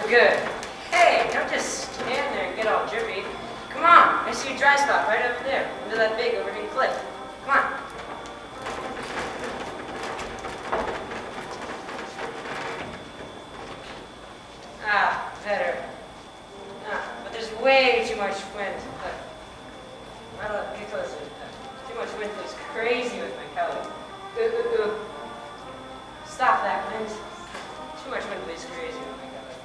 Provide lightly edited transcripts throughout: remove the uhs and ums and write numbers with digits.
good. Hey, don't just stand there and get all drippy. Come on, I see a dry spot right over there, under that big overhang cliff. Come on. Ah, better. But there's way too much wind. Get closer. Too much wind goes crazy with my Kelly. Ooh. Stop that wind. Too much wind goes crazy with my Kelly.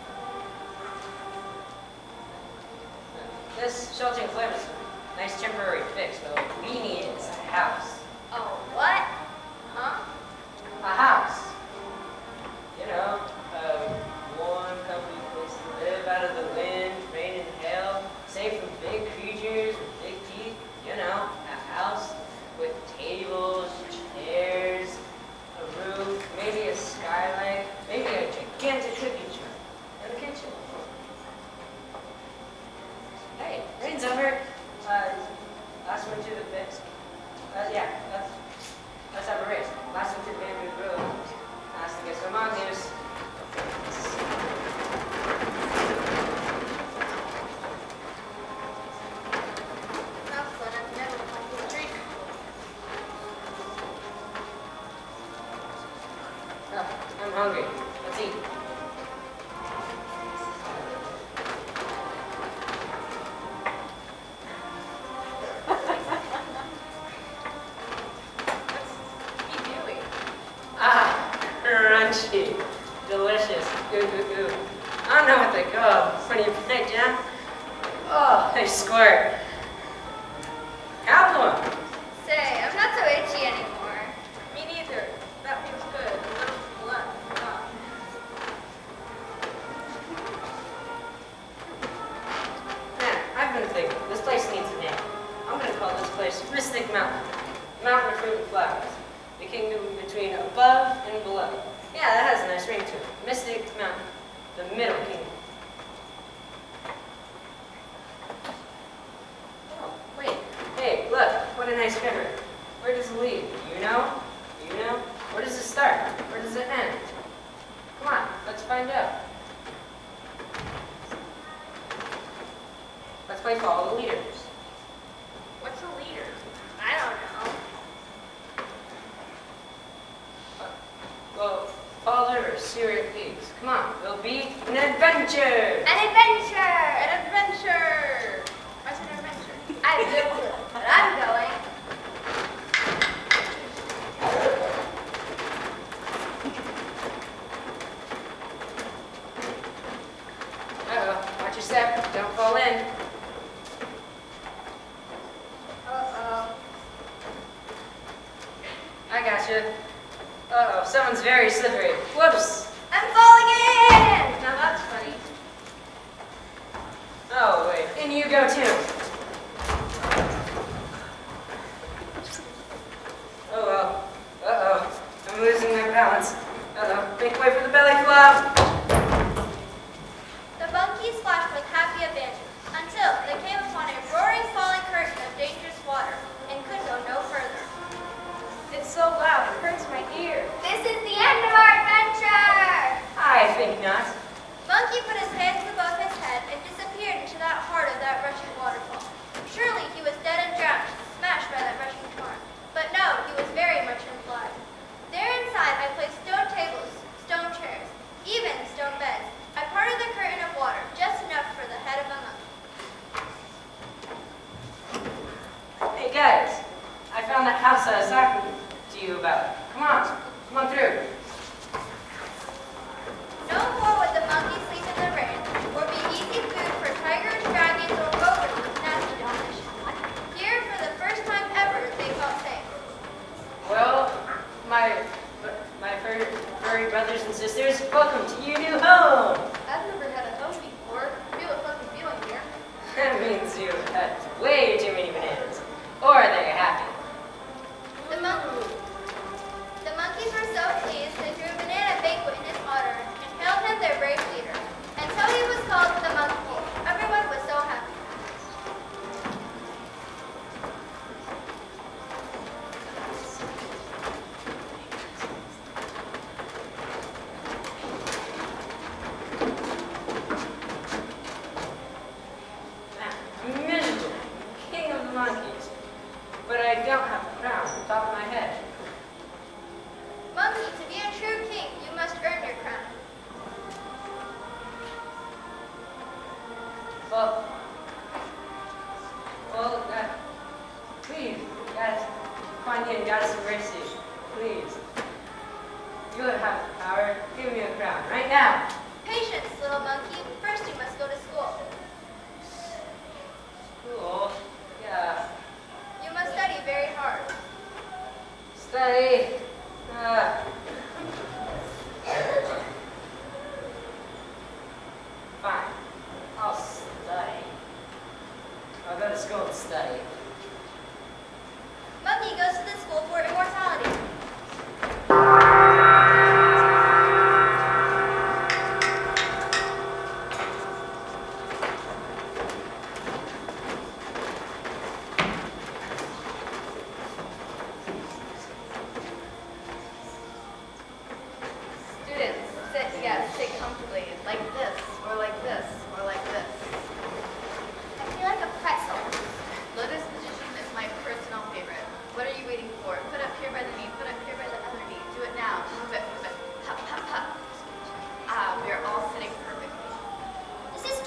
This sheltering flame is a nice temporary fix, but what we need is a house. Oh, what? Huh? A house. You know, a warm, comfy place to live out of the wind, rain, and hail, safe from big creatures with big teeth. You know, a house with tables, chairs, a roof, maybe a skylight, maybe a gigantic cookie jar, and a kitchen. Hey, rain's over. Last one to the fix. Yeah, let's have a race. Last one to the bamboo grove. Last to get some mongoose. Sounds fun. I've never played a drink. I'm hungry. Let's eat. What's he doing? Crunchy. Delicious. Ooh. I don't know what they call when you bite down. Oh, they squirt. Have one. Say, I'm not so itchy anymore. Me neither. That feels good. A little blood. Man, I've been thinking, this place needs a name. I'm going to call this place Mystic Mountain. Mountain of fruit and flowers. The kingdom between above and below. Yeah, that has a nice ring to it. Mystic Mountain. The middle kingdom. Oh, wait. Hey, look. What a nice river. Where does it lead? Do you know? Do you know? Where does it start? Where does it end? Come on, let's find out. Let's play Follow the Leaders. What's a leader? I don't know. Well, follow the river, see where it leads. Come on, it'll be an adventure! An adventure! An adventure! What's an adventure? I have no clue, but I'm going. Uh-oh, watch your step, don't fall in. Uh-oh. I gotcha. Uh-oh, someone's very slippery. Whoops! I'm falling in! Now that's funny. Oh, wait, in you go too. Oh well. Uh-oh, I'm losing my balance. Uh-oh, make way for the belly flop. The monkeys splashed like happy abandon until they came upon a roaring falling curtain of dangerous water and could go no further. It's so loud, it hurts my ear. This is the end of our adventure! I think not. Monkey put his hands above his head and disappeared into that heart of that rushing waterfall. Surely he was dead and drowned, smashed by that rushing torrent. But no, he was very much alive. There inside I placed stone tables, stone chairs, even stone beds. I parted the curtain of water just enough for the head of a monkey. Hey guys, I found that house I was talking to you about. Come on through. No more would the monkey sleep in the rain, or be easy food for tigers, dragons, or ogres with nasty definition. Here, for the first time ever, they felt safe. Well, my furry brothers and sisters, welcome to your new home. I've never had a home before. I feel a fuzzy feeling here. That means you had way too many bananas. Or that you're happy. The monkeys were so pleased they threw a banana banquet in his honor and hailed him their brave leader. And so he was called the Monkey King. Everyone was so happy.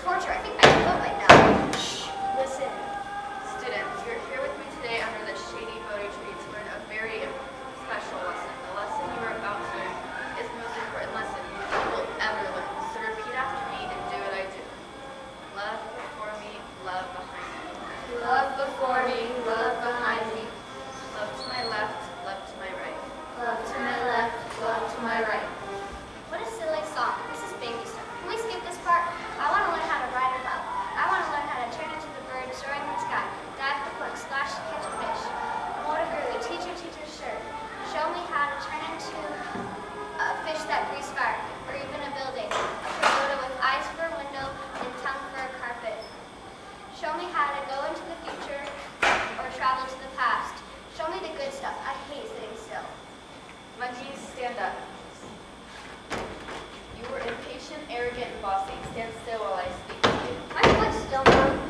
torture. I think I can vote right now. Shh, listen. Students, you're here with me today under the shady voting tree to learn a very special lesson. The lesson you are about to learn is the most important lesson you will ever learn. So repeat after me and do what I do. Love before me, love behind me. Love before me, love behind me. Love to my left, love to my right. Love to my left, love to my right. What a silly song. This is baby stuff. Can we skip this part? I want to learn how to ride a boat. I want to learn how to turn into the bird soaring in the sky, dive for hook, splash to catch a fish. Motor guru, teacher, teacher, shirt. Show me how to turn into a fish that breathes fire, or even a building. A pagoda with eyes for a window and tongue for a carpet. Show me how to go into the future or travel to the past. Show me the good stuff. I hate sitting still. Monkeys, stand up. You were impatient, arrogant, and bossy. Stand still while I speak to you. My foot's still numb.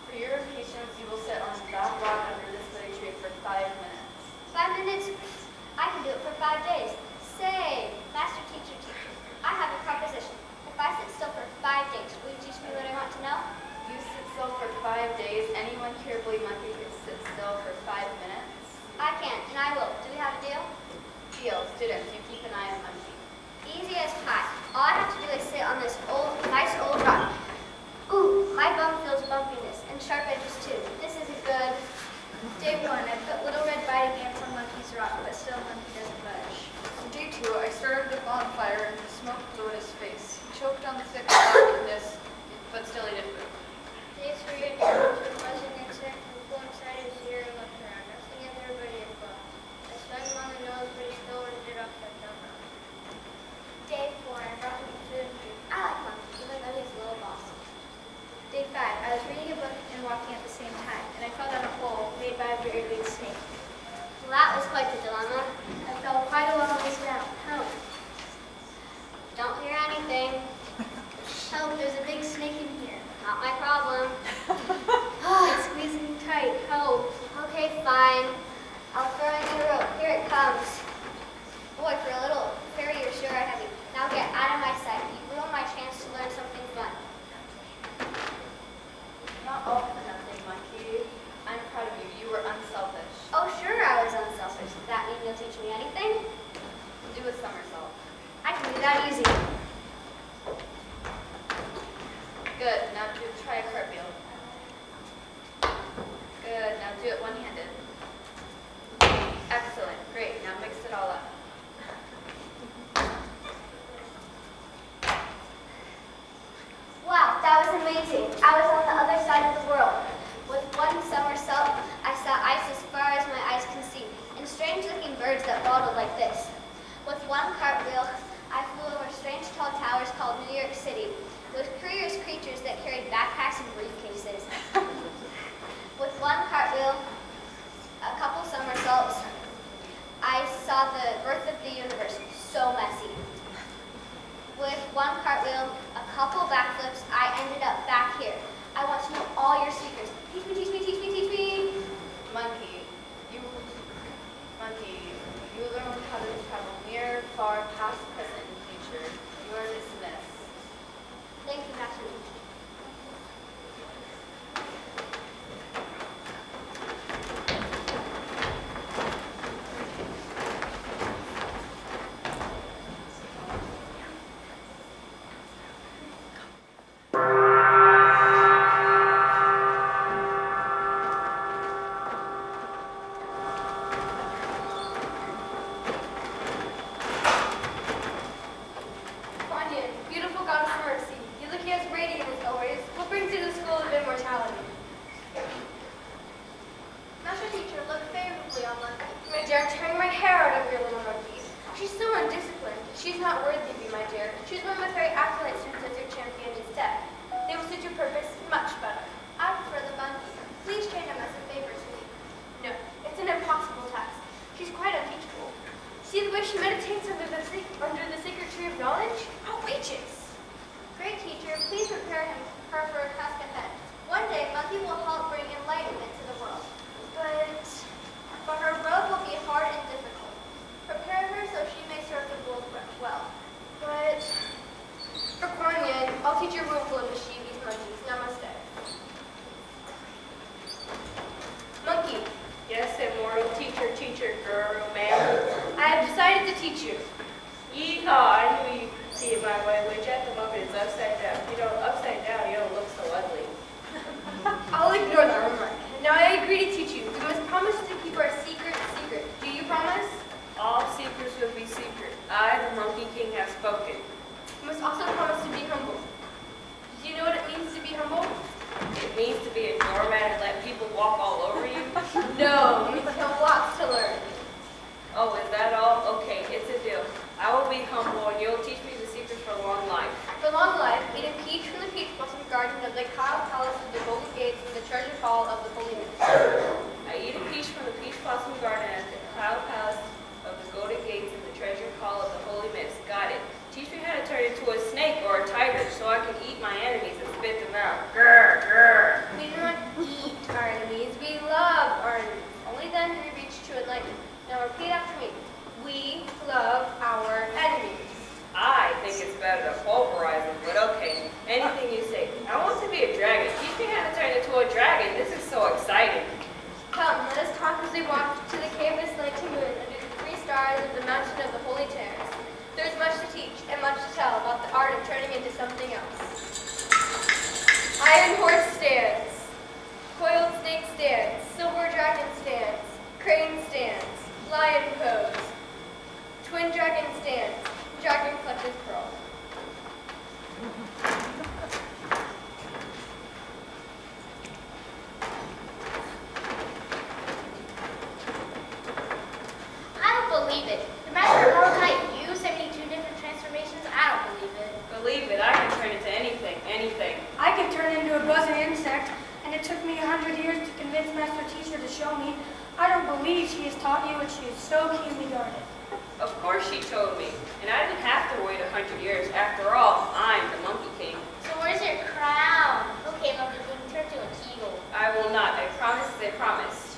For your impatience, you will sit on that rock under this little tree for 5 minutes. 5 minutes? I can do it for 5 days. Say, master teacher, I have a proposition. If I sit still for 5 days, will you teach me what I want to know? You sit still for 5 days. Anyone here believe monkey can sit still for 5 minutes? I can, and I will. Do we have a deal? Deal. Students, you keep an eye on monkey. Easy as pie. All I have to do is sit on this nice old rock. Ooh, my bum feels bumpiness, and sharp edges too. This isn't good. Day 1, I put little red biting ants on Monkey's rock, but still Monkey doesn't budge. Day 2, I started the bonfire and the smoke blew in his face. He choked on the thick darkness, but still he didn't move. Day 3, I turned into a buzzing insect and flew inside his ear and looked around. Nothing in there but a bug. I stung him on the nose, but he still wouldn't get off that dumb rock. Day 4, I brought him food and drink. I like Monkey, even though he's a little bossy. Day 5, I was reading a book and walking at the same time, and I fell down a hole made by a very big snake. Well, that was quite the dilemma. I fell quite a long ways down. Help. Don't hear anything. Help, there's a big snake in here. Not my problem. It's squeezing tight. Help. Okay, fine. I'll throw in a rope. Here it comes. Boy, for a little fairy, you're sure are heavy. Now get out of my sight. You ruined my chance to learn something fun. Not all for nothing, monkey. I'm proud of you. You were unselfish. Oh, sure I was unselfish. Does that mean you'll teach me anything? Do a somersault. I can do that easy. Good. Now try a cartwheel. Good. Now do it one-handed. Excellent. Great. Now mix it all up. Wow, that was amazing. I was on the other side of the world. With one somersault, I saw ice as far as my eyes can see, and strange-looking birds that waddled like this. With one cartwheel, I flew over strange tall towers called New York City, with curious creatures that carried backpacks and briefcases. With one cartwheel, a couple somersaults, I saw the birth of the universe, so messy. With one cartwheel, a couple backflips, I ended up back here. I want to know all your secrets. Teach me, teach me, teach me, teach me. Monkey, you learned how to travel near, far, past, present, and future. You are dismissed. Thank you, Master Teacher. Beautiful goddess of mercy, you look as radiant as always. What brings you to the school of immortality? Master Teacher, look favorably on Monkey. My dear, I'm tearing my hair out of your little monkey. She's so undisciplined. She's not worthy of you, my dear. She's one of the very acolytes who says your champion is dead. They will suit your purpose much better. I prefer the Monkey. Please train him as a favor to me. No, it's an impossible task. She's quite unteachable. See the way she meditates under the sacred tree of knowledge? Outrageous! Great teacher, please prepare her for a task ahead. One day, Monkey will help bring enlightenment to the world. But her road will be hard and difficult. Prepare her so she may serve teacher. Yeehaw, I knew you'd see it my way. When Jack the Muppet is upside down, upside down, you don't look so ugly. I'll ignore that remark. Now I agree to teach you. We must promise to keep our secret secret. Do you promise? All secrets will be secret. I, the Monkey King, have spoken. You must also promise to be humble. Do you know what it means to be humble? It means to be a doormat and let people walk all over you. No, you have lots to learn. Oh, is that all? Okay, it's a deal. I will be humble and you'll teach me the secrets for long life. For long life, eat a peach from the peach blossom garden of the Kyle Palace of the Golden Gates and the treasure hall of the Holy Minister. I eat a peach from the peach blossom garden at the Cloud Palace of the Golden Gates and the treasure hall of the Holy Mist. Got it. Teach me how to turn into a snake or a tiger so I can eat my enemies and spit them out. Grr, grr. We do not eat our enemies, we love our enemies. Only then do we reach to enlightenment. Now repeat after me. We love our enemies. I think it's better to pulverize them, but okay, anything you say. I want to be a dragon. Teach me how to turn into a dragon. This is so exciting. Come, let us talk as we walk to the cave this night to moon under the 3 stars of the mountain of the Holy Terrace. There is much to teach and much to tell about the art of turning into something else. Iron horse stands, coiled snake stands, silver dragon stands, crane stands, lion pose, twin dragon stands, dragon clutches pearl. I don't believe it. The Master of Mordecai, you 72 different transformations? I don't believe it. Believe it, I can turn into anything, anything. I can turn into a buzzing insect, and it took me 100 years to convince Master Teacher to show me. I don't believe she has taught you, and she is so keenly guarded. Of course she told me, and I didn't have to wait 100 years. After all, I'm the Monkey King. So where's your crown? Okay, Monkey King, turn to an eagle. I will not. I promise is a promise.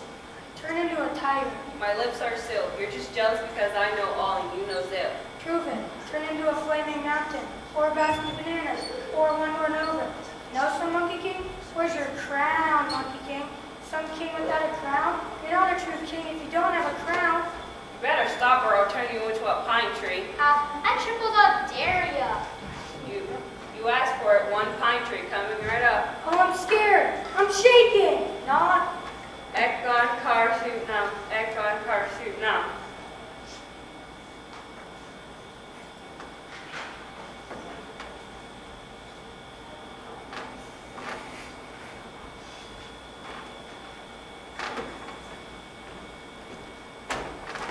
Turn into a tiger. My lips are sealed. You're just jealous because I know all and you know zip. Prove it. Turn into a flaming mountain, or a basket of bananas, or one run over. Know some Monkey King? Where's your crown, Monkey King? Some king without a crown? You're not a true king if you don't have a crown. You better stop or I'll turn you into a pine tree. I triple dog dare ya. You asked for it, one pine tree coming right up. Oh, I'm scared. I'm shaking. Not. Ekon kar shoot nam, Ekon kar shoot nam.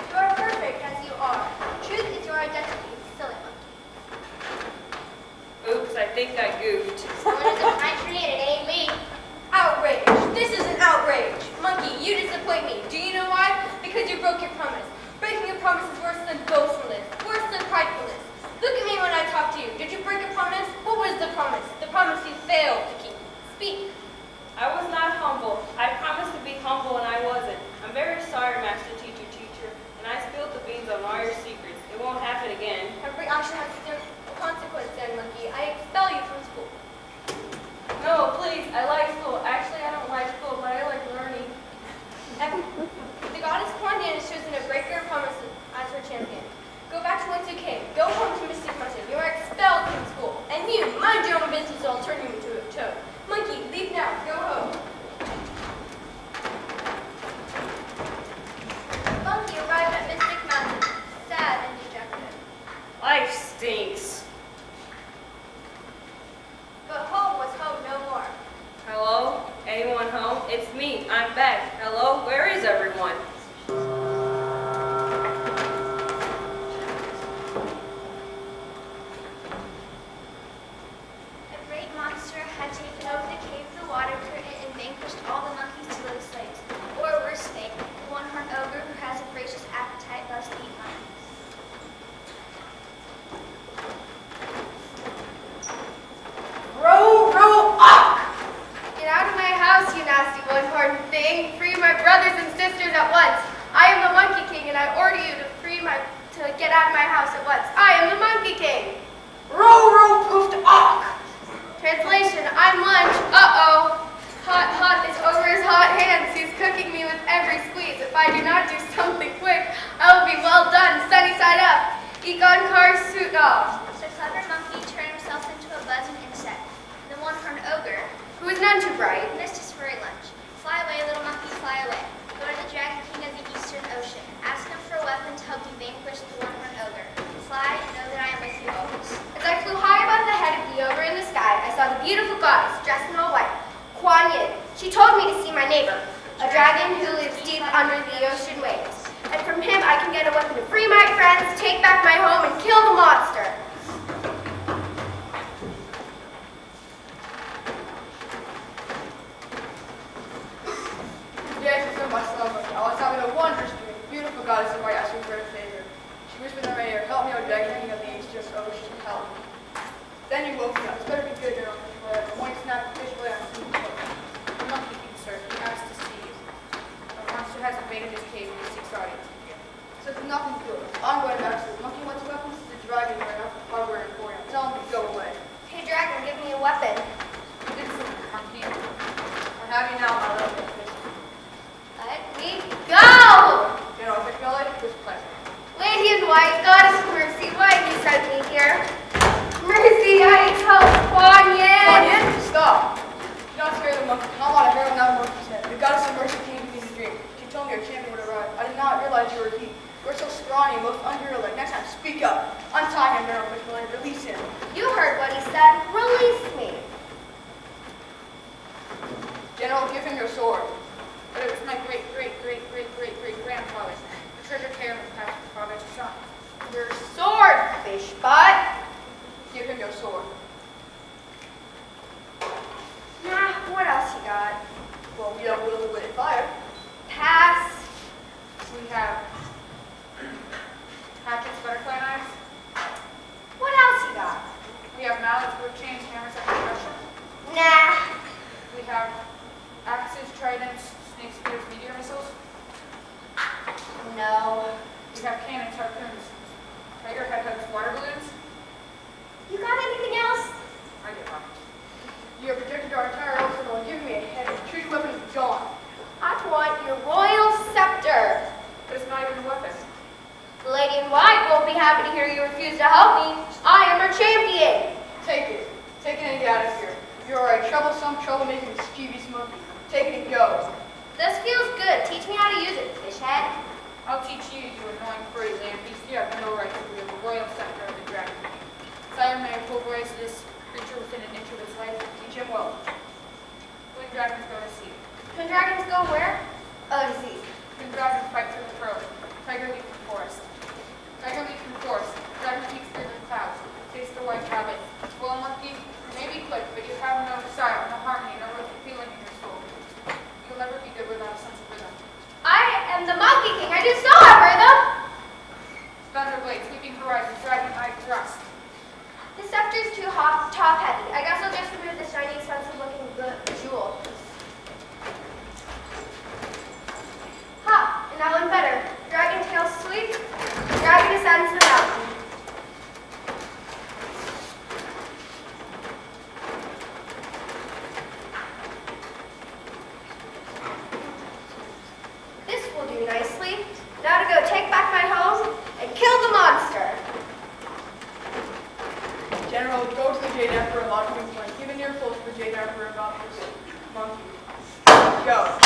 You are perfect as you are. Truth is your identity, silly monkey. Oops, I think I goofed. Someone is a pine tree and it ain't me. Outrage! This is an outrage! Monkey, you disappoint me. Do you know why? Because you broke your promise. Breaking a promise is worse than boastfulness, worse than pridefulness. Look at me when I talk to you. Did you break a promise? What was the promise? The promise you failed to keep. Speak. I was not humble. I promised to be humble and I wasn't. I'm very sorry, Master Teacher, and I spilled the beans on all your secrets. It won't happen again. Every action has a consequence then, monkey. I expel you from school. Geek on cars, suit off. The clever monkey turned himself into a buzzing insect. The one-horned ogre Who is none too bright. missed his furry lunch. Fly away, little monkey, fly away. Go to the Dragon King of the Eastern Ocean. Ask him for a weapon to help you vanquish the one-horned ogre. Fly and know that I am with you always. As I flew high above the head of the ogre in the sky, I saw the beautiful goddess dressed in all white, Kuan Yin. She told me to see my neighbor, a dragon who lives deep under the ocean waves. And from him I can get a weapon to free my friends, take back my home, and kill the monster. Yes, it's in my stomach. I was having a wondrous dream. Beautiful goddess of my asking for a favor. She whispered in my ear, help me, O Dragon King of the Eastern Ocean, help me. Then you woke me up. It's better be good, General Fish. The morning snapped the fish away on the The monkey king, sir, he asked to see you. The monster has invaded his cave and he seeks audience with you. So there's nothing to it. I'm going back to the monkey wants weapons to the dragon right off the hardware emporium. Tell him to go away. Hey, dragon, give me a weapon. Did so, monkey. I have you now, my little fish. Let me go! General Fish Belly, it was a pleasure. Lady in white, goddess of mercy, why have you sent me here? Mercy, I help Kuan Kuan Yin! Yin, stop! Do not scare the monkey. I want to hear that monkey's head. The goddess of mercy came to me in a dream. She told me your champion would arrive. I did not realize you were he. You are so scrawny and most unhero-like. Next time, speak up. Untie him, General Fish Belly. Release him. You heard what he said. Release me. General, give him your sword. But it was my great-great-great-great-great-grandfather's. The treasure came was passed from father to son. Your sword, fish butt. Give him your sword. Nah, what else you got? Well, we don't wield the witted fire. Pass. We have hatchets, butterfly knives. What else you got? We have mallets, wood chains, hammers, and compression. Nah. We have axes, tridents, snake spears, meteor missiles. No. We have cannons, harpoons, tiger headhunts, water balloons. You got anything else? I get one. You have protected our entire arsenal and given me a head. Treaty weapon is gone. I want your royal scepter. But it's not even a weapon. The lady in white won't be happy to hear you refuse to help me. I am her champion. Take it. Take it and get out of here. You are a troublesome, troublemaking, mischievous monkey. Take it and go. This feels good. Teach me how to use it, fish head. I'll teach you, you annoying furry land beast. You have no right to wield the royal scepter of the dragon. Sire, may I pulverize this creature within an inch of its life? Teach him well. Twin dragons go to sea. Twin dragons go where? Oh, to see. Twin dragons fight to the throat. Tiger leap from forest. Tiger leap from forest. Dragon speaks through the clouds. Taste the white rabbit. Well, monkey, you may be quick, but you have no style, no harmony, no feeling in your soul. You'll never be good without a sense of rhythm. I am the Monkey King. I do so have rhythm. Thunder blade, sweeping horizon, dragon eye thrust. The scepter's too top heavy. I guess I'll just remove the shiny, expensive looking jewel. Ha! And that one better. Dragon tail sweep. Dragon ascends the mountain. This will do nicely. Now to go take back my home and kill the monster. General, go to the Jade Emperor about things like give an earful to the Jade Emperor about this monkey. Go.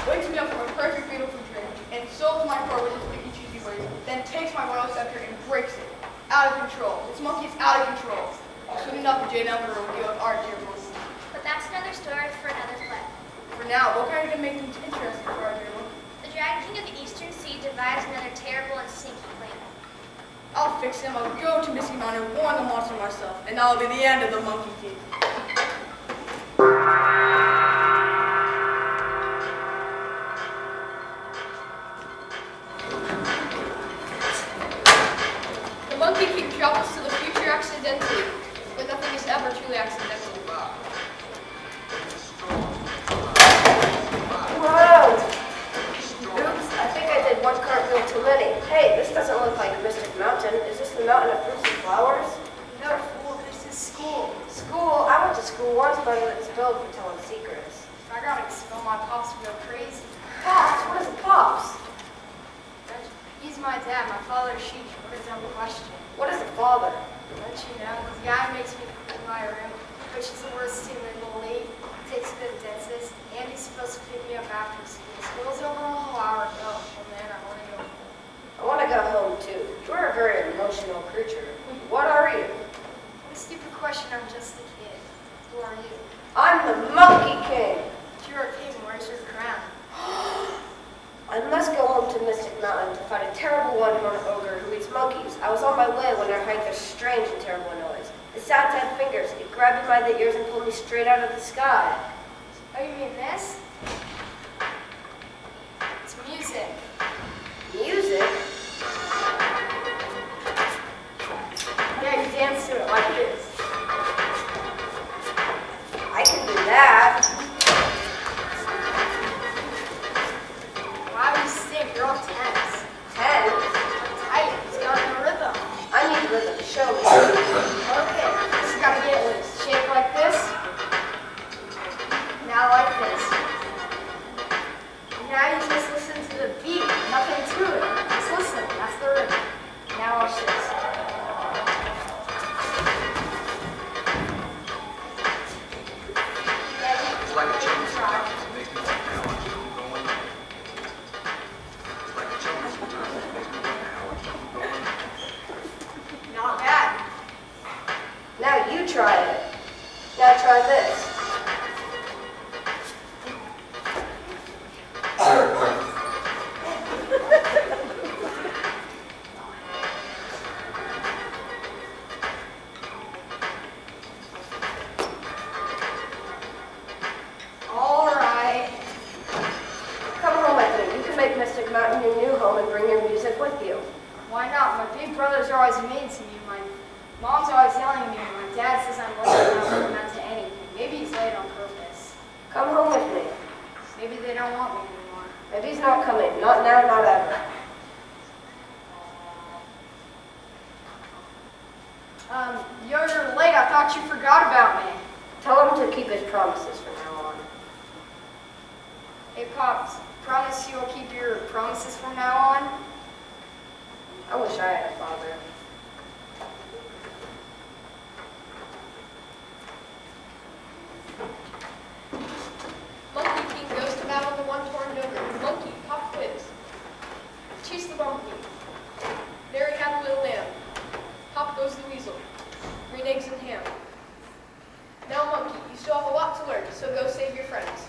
Wakes me up from a perfect, beautiful dream, and solves my core with his picky, cheesy ways, then takes my royal scepter and breaks it. Out of control. This monkey is out of control. Soon enough, the Jade Emperor will deal with our dear monkey. But that's another story for another play. For now, what can I do to make things interesting for our dear monkey? The Dragon King of the Eastern Sea devised another terrible and sneaky plan. I'll fix him. I'll go to Misty Mountain and warn the monster myself, and that'll be the end of the Monkey King. The Monkey King travels to the future accidentally, but nothing is ever truly accidental. Whoa! Oops, I think I did one cartwheel too many. Hey, this doesn't look like Mystic Mountain. Is this the mountain of fruits and flowers? No, fool, this is school. School? I went to school once, but it's built for telling secrets. If I got to expel my pops, would go crazy. Pops? What is Pops? He's my dad, my father's sheep. What a dumb question. What is a father? Don't you know? The guy makes me clean my room, which is the worst team in the league. Takes me to the dentist, and he's supposed to pick me up after school. School's over a whole hour ago. Oh man, I want to go home. I want to go home too. You're a very emotional creature. What are you? What a stupid question, I'm just a kid. Who are you? I'm the Monkey King. If you're a king, where's your crown? I must go home to Mystic Mountain to fight a terrible one-horned ogre who eats monkeys. I was on my way when I heard this strange and terrible noise. It sounded had fingers. It grabbed me by the ears and pulled me straight out of the sky. Oh, you mean this? It's music. Music? Yeah, you dance to it like this. I can do that. Why would you stink? You're all tense. Tense? Tight. It's got no rhythm. I need rhythm. Show me. Okay, just gotta get loose. Shake like this. Now like this. Now you just listen to the beat. Nothing to it. Just listen. That's the rhythm. Now watch this. It's like a children's sometimes. It makes me want to now. I keep going. It's like a children's sometimes. It makes me want to now. I keep going. Not bad. Now you try it. Now try this. All right. Come home with me. You can make Mystic Mountain your new home and bring your music with you. Why not? My big brothers are always mean to me. My mom's always yelling at me. My dad says I'm late and I won't amount to anything. Maybe he's late on purpose. Come home with me. Maybe they don't want me anymore. Maybe he's not coming. Not now, not ever. You're late. I thought you forgot about me. Tell him to keep his promises from now on. Hey, Pops, promise you'll keep your promises from now on? I wish I had a father. Monkey King goes to battle the one-horned ogre. Monkey, pop quiz. Chase the monkey. Mary had a little lamb. Pop goes the weasel. Green eggs and ham. Now, monkey, you still have a lot to learn, so go save your friends.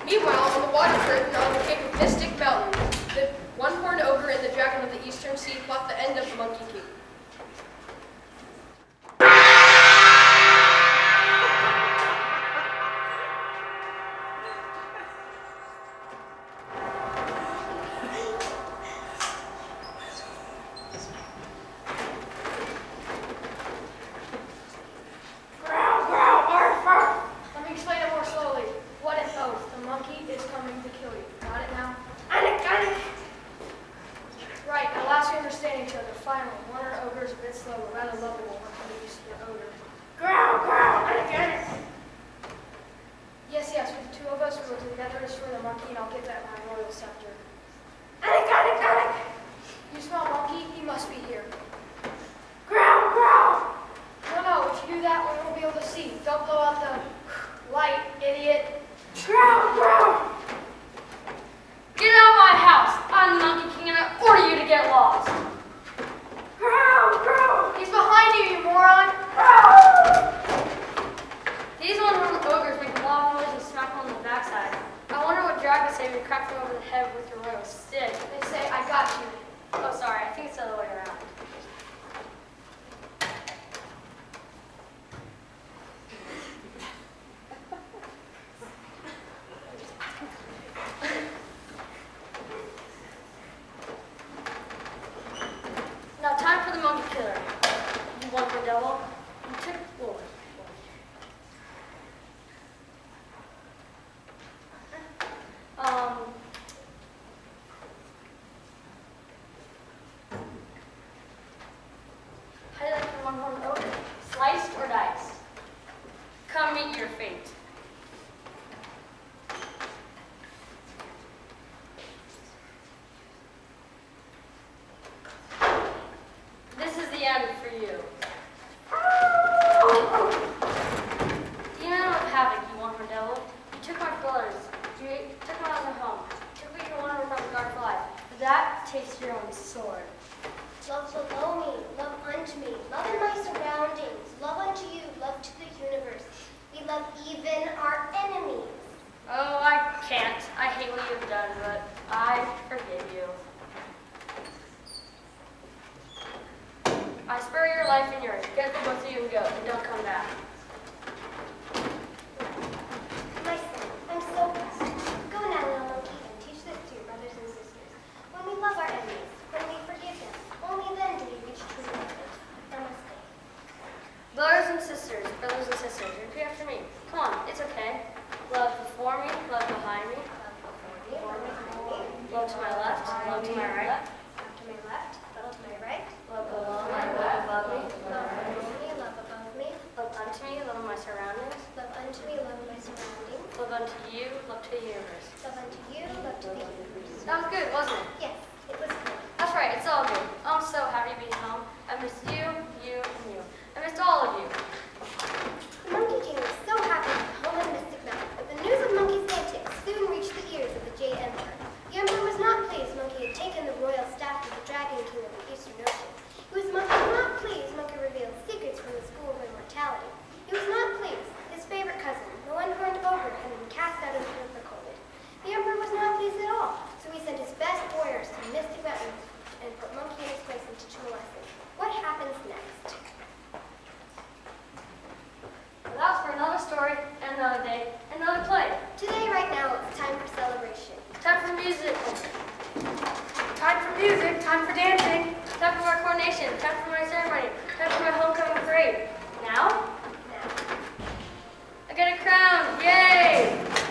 Meanwhile, on the water curtain on the cape of Mystic Mountain, the one-horned ogre and the dragon of the Eastern Sea plot the end of the Monkey King. Let me explain it more slowly. What an oath. The monkey is coming to kill you. Got it now? Right, at last we understand each other. Finally, one ogre is a bit slow, but rather lovable when I'm used to the ogre. Yes, with the two of us, we will together destroy the monkey, and I'll get back my royal scepter. You smell monkey? He must be here. No, if you do that, we won't be able to see. Don't blow out the light, idiot. Get out of my house! I'm the Monkey King and I order you to get lost! He's behind you, that, taste your own sword. Love below me, love unto me, love in my surroundings, love unto you, love to the universe. We love even our enemies. Oh, I can't. I hate what you've done, but I forgive you. I spare your life and yours. Get the both of you and go, and don't come back. My son, I'm so proud. Go now, little monkey, and teach this to your brothers and sisters. When we love our enemies, when we forgive them, only then do we reach true love. Namaste. Brothers and sisters, repeat after me. Come on, it's okay. Love before me, love behind me. Love before me, Love to my left, love to my right. love to my left, love to my right. Love below me, love above me. Love below me, love above me. Love unto me, love my surroundings. Love unto me, love my surroundings. Love unto you, love to the universe. Love unto you, love to the universe. That was good, wasn't it? Yes, it was good. That's right, it's all good. I'm so happy to be home. I missed you, you, and you. I missed all of you. The Monkey King was so happy to be home in Mystic Mountain, but the news of Monkey's antics soon reached the ears of the Jade Emperor. The Emperor was not pleased Monkey had taken the royal staff of the Dragon King of the Eastern Ocean. He was not pleased Monkey revealed secrets from the School of Immortality. He was not pleased his favorite cousin, the one-horned ogre, had been cast out of the river Cold. The Emperor was not pleased at all, so he sent his best warriors to Mystic Mountain and put Monkey in his place and teach him a lesson. What happens next? Well, that's for another story, another day, another play. Today, right now, it's time for celebration. Time for music. Time for music, time for dancing. Time for my coronation. Time for my ceremony. Time for my homecoming parade. Now, Now. I got a crown. Yay!